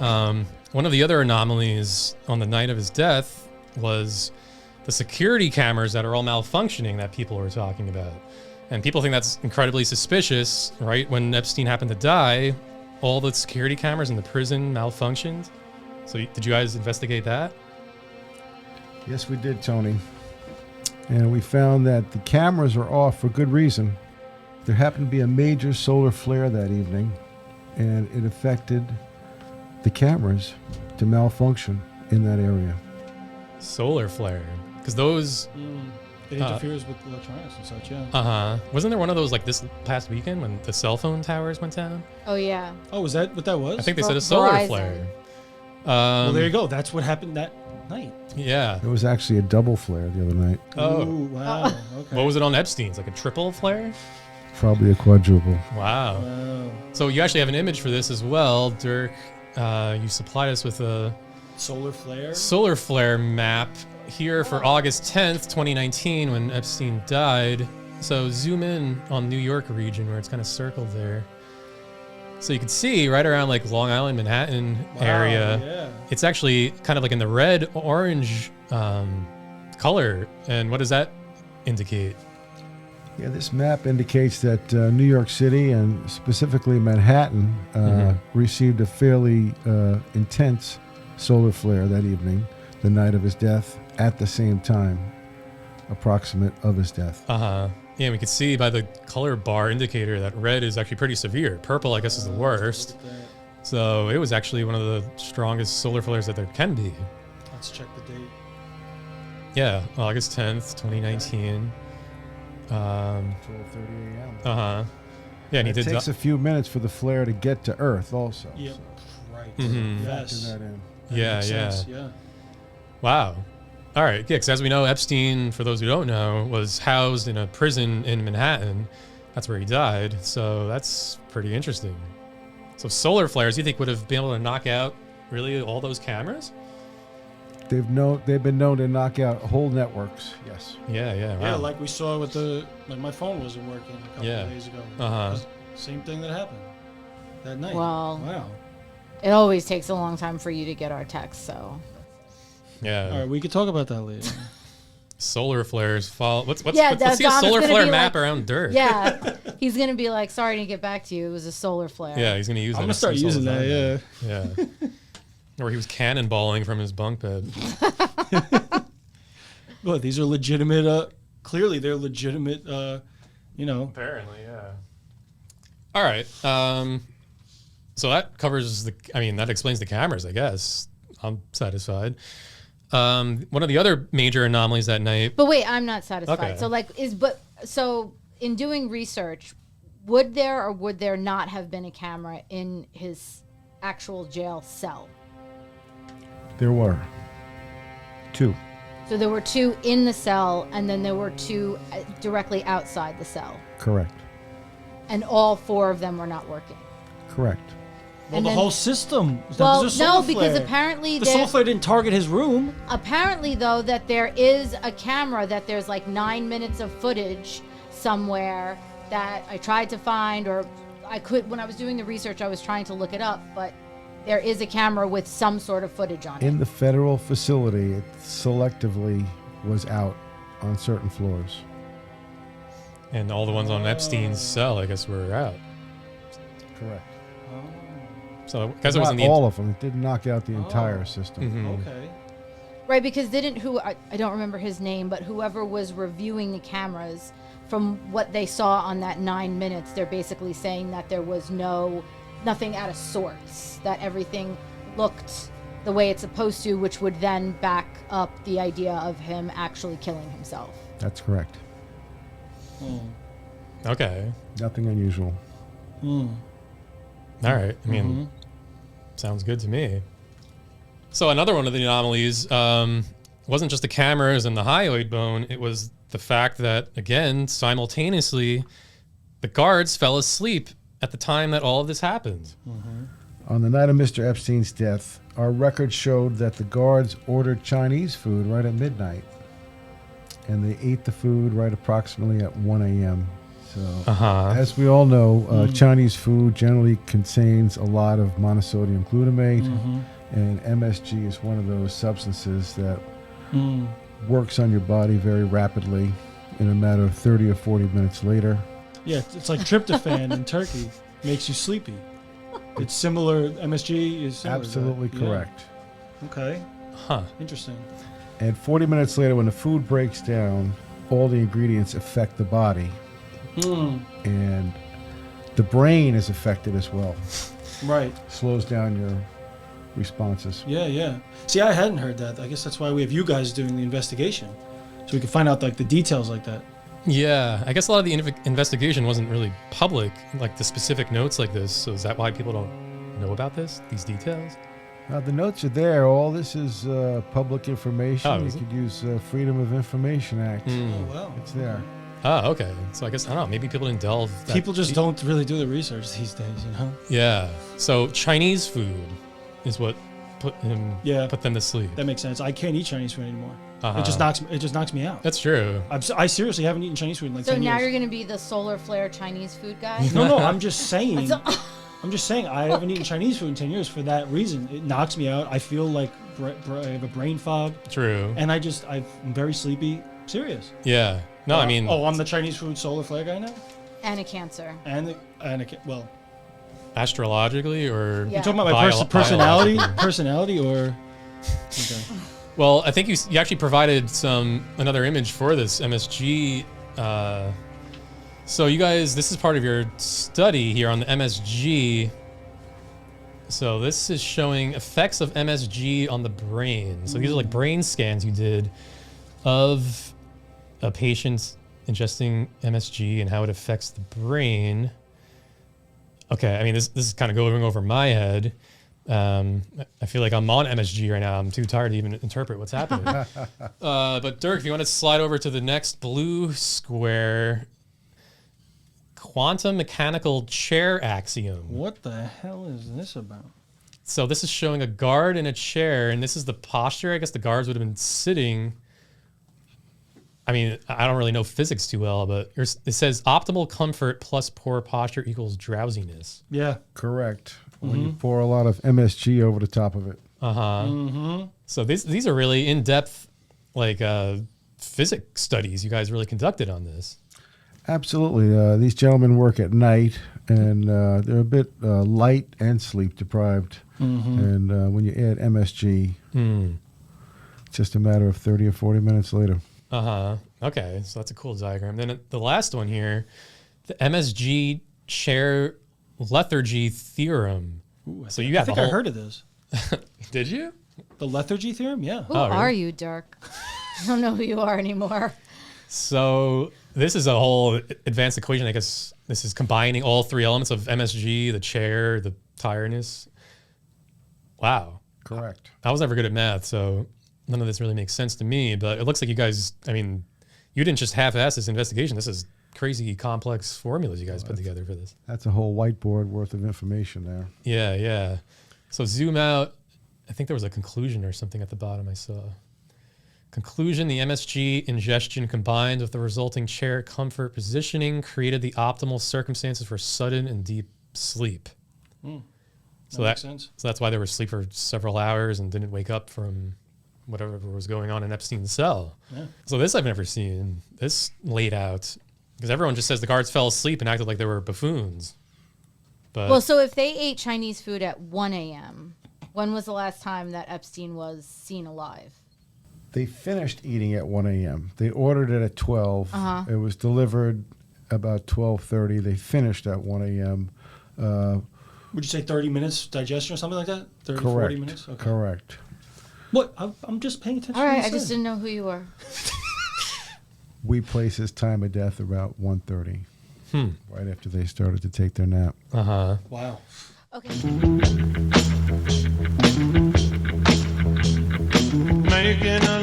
One of the other anomalies on the night of his death was the security cameras that are all malfunctioning that people were talking about. And people think that's incredibly suspicious, right? When Epstein happened to die, all the security cameras in the prison malfunctioned. So did you guys investigate that? Yes, we did, Tony. And we found that the cameras are off for good reason. There happened to be a major solar flare that evening, and it affected the cameras to malfunction in that area. Solar flare. Because those... It interferes with electronics and such, yeah. Uh-huh. Wasn't there one of those like this past weekend when the cell phone towers went down? Oh, yeah. Oh, was that what that was? I think they said a solar Verizon. flare. Well, there you go. That's what happened that night. Yeah. It was actually a double flare the other night. Oh. Ooh, wow. Okay. What was it on Epstein's? Like a triple flare? Probably a quadruple. Wow. Wow. So you actually have an image for this as well, Dirk. You supplied us with a Solar flare? solar flare map here for August 10th, 2019, when Epstein died. So zoom in on New York region where it's kind of circled there. So you can see right around like Long Island, Manhattan area. Yeah. It's actually kind of like in the red-orange color. And what does that indicate? Yeah, this map indicates that New York City and specifically Manhattan received a fairly intense solar flare that evening, the night of his death, at the same time, approximate of his death. Uh-huh. Yeah, we could see by the color bar indicator that red is actually pretty severe. Purple, I guess, is the worst. So it was actually one of the strongest solar flares that there can be. Let's check the date. Yeah, August 10th, 2019. 12:30 a.m. Uh-huh. Yeah, and he It did... takes a few minutes for the flare to get to Earth also. Yep. So Right. Mhm. factor Yes. that in. That Yeah, makes yeah. sense, yeah. Wow. All right. Yeah, because as we know, Epstein, for those who don't know, was housed in a prison in Manhattan. That's where he died. So that's pretty interesting. So solar flares, you think would have been able to knock out really all those cameras? They've been known to knock out whole networks. Yes. Yeah, yeah. Wow. Yeah, like we saw with my phone wasn't working a couple of days ago. Uh-huh. Same thing that happened that night. Well, Wow. it always takes a long time for you to get our text, so. Yeah. All right, we could talk about that later. Solar flares fall. Let's see a Don's solar gonna flare be map like- around dirt. Yeah, he's gonna be like, "Sorry to get back to you. It was a solar flare." Yeah, he's gonna use that. I'm gonna as start some using sort of that. Yeah. Yeah. Or he was cannonballing from his bunk bed. Well, these are legitimate. Clearly, they're legitimate. Apparently, yeah. All right. So that covers that explains the cameras, I guess. I'm satisfied. One of the other major anomalies that night. But wait, I'm not satisfied. Okay. So in doing research, would there or would there not have been a camera in his actual jail cell? There were 2. So there were 2 in the cell, and then there were 2 directly outside the cell, Correct. and all 4 of them were not working. Correct. Well, And the then- whole system. Well, There's a no, solar because flare. apparently the there- solar flare didn't target his room. Apparently, though, that there is a camera, that there's like 9 minutes of footage somewhere that I tried to find, or I could, when I was doing the research, I was trying to look it up, but there is a camera with some sort of footage on it. In the federal facility, it selectively was out on certain floors. And all the ones on Epstein's cell, I guess, were out. Correct. So because it was Not in the all of them. It didn't knock out the entire system. Mhm. Okay. Right, because I don't remember his name, but whoever was reviewing the cameras, from what they saw on that 9 minutes, they're basically saying that there was nothing out of sorts, that everything looked the way it's supposed to, which would then back up the idea of him actually killing himself. That's correct. Okay. Nothing unusual. All right. I mean, sounds good to me. So another one of the anomalies wasn't just the cameras and the hyoid bone. It was the fact that, again, simultaneously, the guards fell asleep at the time that all of this happened. On the night of Mr. Epstein's death, our records showed that the guards ordered Chinese food right at midnight, and they ate the food right approximately at 1 a.m. So, as we all know, Chinese food generally contains a lot of monosodium glutamate, and MSG is one of those substances that works on your body very rapidly in a matter of 30 or 40 minutes later. Yeah, it's like tryptophan in turkey. Makes you sleepy. It's similar. MSG is similar. Absolutely correct. Yeah. Okay. Huh. Interesting. And 40 minutes later, when the food breaks down, all the ingredients affect the body. And the brain is affected as well. Right. Slows down your responses. Yeah. See, I hadn't heard that. I guess that's why we have you guys doing the investigation. So we can find out like the details like that. Yeah, I guess a lot of the investigation wasn't really public, like the specific notes like this. So is that why people don't know about these details? The notes are there. All this is public information. You could use Freedom of Information Act. Oh, wow. It's there. Oh, okay. So I guess, I don't know, maybe people didn't delve that People just deep. don't really do the research these days, you know? Yeah. So Chinese food is what put them to sleep. That makes sense. I can't eat Chinese food anymore. Uh-huh. It just knocks me out. That's true. I seriously haven't eaten Chinese food in like 10 years. So now you're going to be the solar flare Chinese food guy? No, I'm just saying. I haven't eaten Chinese food in 10 years for that reason. It knocks me out. I feel like I have a brain fog. True. And I'm very sleepy. Serious. Yeah. No, I mean... I'm the Chinese food solar flare guy now? And a Cancer. Well... Astrologically or... Yeah. You're talking about my personality? Personality or... Okay. Well, I think you actually provided another image for this MSG. So you guys, this is part of your study here on the MSG. So this is showing effects of MSG on the brain. So these are like brain scans you did of a patient ingesting MSG and how it affects the brain. Okay, I mean, this is kind of going over my head. I feel like I'm on MSG right now. I'm too tired to even interpret what's happening. But Dirk, if you want to slide over to the next blue square, quantum mechanical chair axiom. What the hell is this about? So this is showing a guard in a chair, and this is the posture. I guess the guards would have been sitting. I mean, I don't really know physics too well, but it says optimal comfort plus poor posture equals drowsiness. Yeah. Correct. When you pour a lot of MSG over the top of it. So these are really in-depth, like physics studies you guys really conducted on this. Absolutely. These gentlemen work at night, and they're a bit light and sleep deprived. And when you add MSG, it's just a matter of 30 or 40 minutes later. Okay, so that's a cool diagram. Then the last one here, the MSG chair lethargy theorem. Ooh, so you got I heard of this. Did you? The lethargy theorem? Yeah. Who are you, Dirk? I don't know who you are anymore. So this is a whole advanced equation. I guess this is combining all three elements of MSG, the chair, the tiredness. Wow. Correct. I was never good at math, so none of this really makes sense to me. But it looks like you guys, I mean, you didn't just half-ass this investigation. This is crazy complex formulas you guys put together for this. That's a whole whiteboard worth of information there. Yeah. So zoom out. I think there was a conclusion or something at the bottom I saw. Conclusion, the MSG ingestion combined with the resulting chair comfort positioning created the optimal circumstances for sudden and deep sleep. So that makes sense. So that's why they were asleep for several hours and didn't wake up from whatever was going on in Epstein's cell. Yeah. So this I've never seen, this laid out. Because everyone just says the guards fell asleep and acted like they were buffoons. But Well, so if they ate Chinese food at 1 a.m., when was the last time that Epstein was seen alive? They finished eating at 1 a.m. They ordered it at 12. It was delivered about 12:30. They finished at 1 a.m. Would you say 30 minutes digestion or something like that? 30, Correct. 40 minutes? Okay. Correct. What? I'm just paying attention. All right, to I just didn't know who you were. We place his time of death about 1:30, right after they started to take their nap. Wow. Okay. Making a